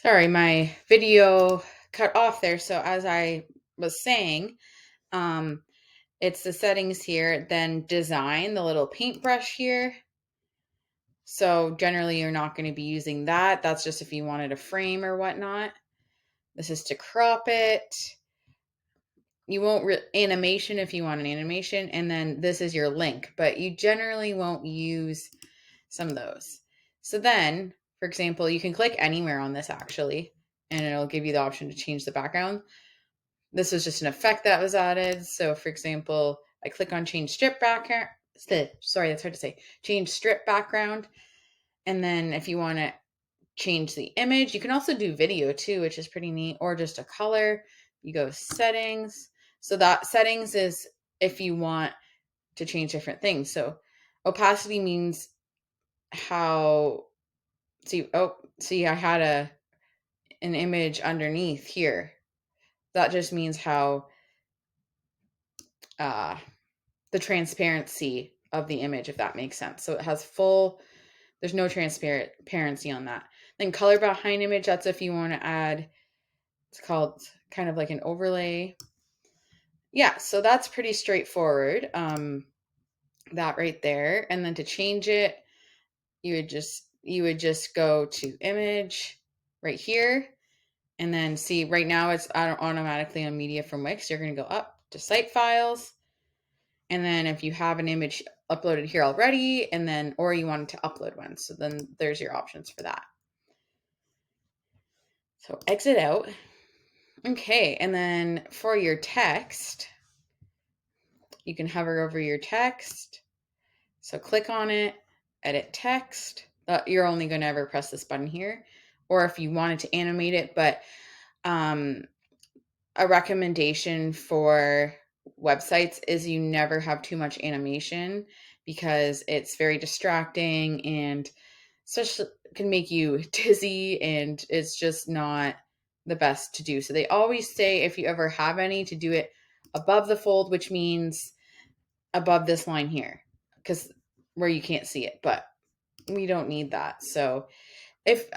Sorry, my video cut off there. So as I was saying, um, it's the settings here, then design, the little paintbrush here. So generally you're not going to be using that. That's just if you wanted a frame or whatnot. This is to crop it. You won't animation if you want an animation. And then this is your link, but you generally won't use some of those. So then, for example, you can click anywhere on this actually, and it'll give you the option to change the background. This was just an effect that was added. So for example, I click on change strip background. Sorry, that's hard to say. Change strip background. And then if you want to change the image, you can also do video too, which is pretty neat, or just a color. You go settings. So that settings is if you want to change different things. So opacity means how see I had an image underneath here. That just means how uh the transparency of the image, if that makes sense. So it has there's no transparency on that. Then color behind image, that's if you want to add, it's called kind of like an overlay. Yeah, so that's pretty straightforward. That right there. And then to change it, you would just go to image right here. And then see, right now it's automatically on media from Wix. You're going to go up to site files. And then if you have an image uploaded here already, and then, or you wanted to upload one. So then there's your options for that. So exit out. Okay. And then for your text, you can hover over your text. So click on it, edit text. You're only going to ever press this button here. Or if you wanted to animate it, but a recommendation for websites is you never have too much animation because it's very distracting and especially can make you dizzy, and it's just not the best to do. So they always say if you ever have any, to do it above the fold, which means above this line here, because where you can't see it, but we don't need that. So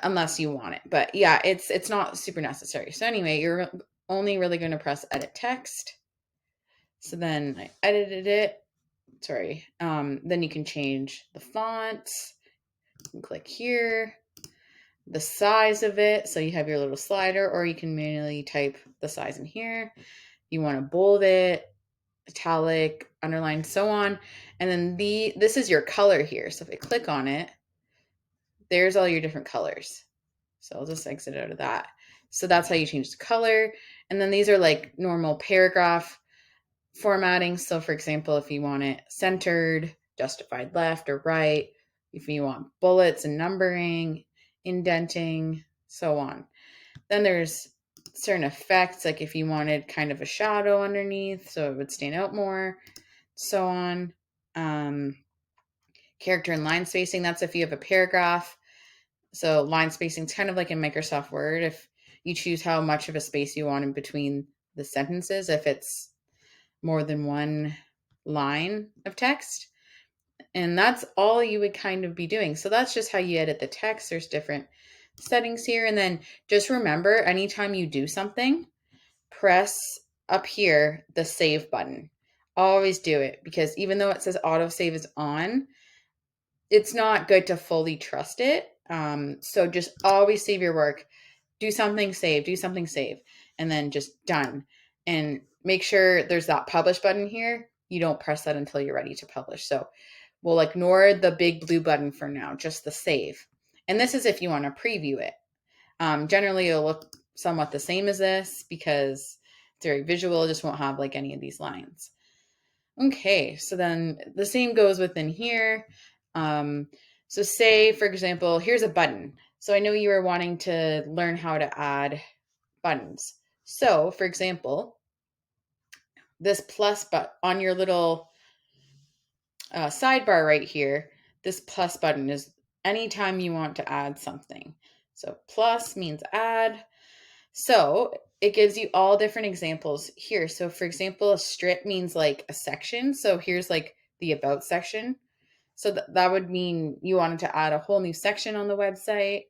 unless you want it, but yeah, it's not super necessary. So anyway, you're only really going to press edit text. So then I edited it. Sorry. Then you can change the fonts. You can click here, the size of it. So you have your little slider, or you can manually type the size in here. You want to bold it, italic, underline, so on. And then this is your color here. So if I click on it, there's all your different colors. So I'll just exit out of that. So that's how you change the color. And then these are like normal paragraph formatting. So for example, if you want it centered, justified left or right, if you want bullets and numbering, indenting, so on. Then there's certain effects, like if you wanted kind of a shadow underneath so it would stand out more, so on. Character and line spacing, that's if you have a paragraph. So line spacing is kind of like in Microsoft Word. If you choose how much of a space you want in between the sentences, if it's more than one line of text. And that's all you would kind of be doing. So that's just how you edit the text. There's different settings here. And then just remember, anytime you do something, press up here the save button. Always do it, because even though it says autosave is on, it's not good to fully trust it. So just always save your work. Do something, save, and then just done. And make sure there's that publish button here. You don't press that until you're ready to publish. So we'll ignore the big blue button for now, just the save. And this is if you want to preview it. Generally, it'll look somewhat the same as this because it's very visual. It just won't have like any of these lines. Okay, so then the same goes within here. So say, for example, here's a button. So I know you were wanting to learn how to add buttons. So, for example, this plus button on your little sidebar right here, this plus button is anytime you want to add something. So plus means add. So it gives you all different examples here. So for example, a strip means like a section. So here's like the about section. So that would mean you wanted to add a whole new section on the website.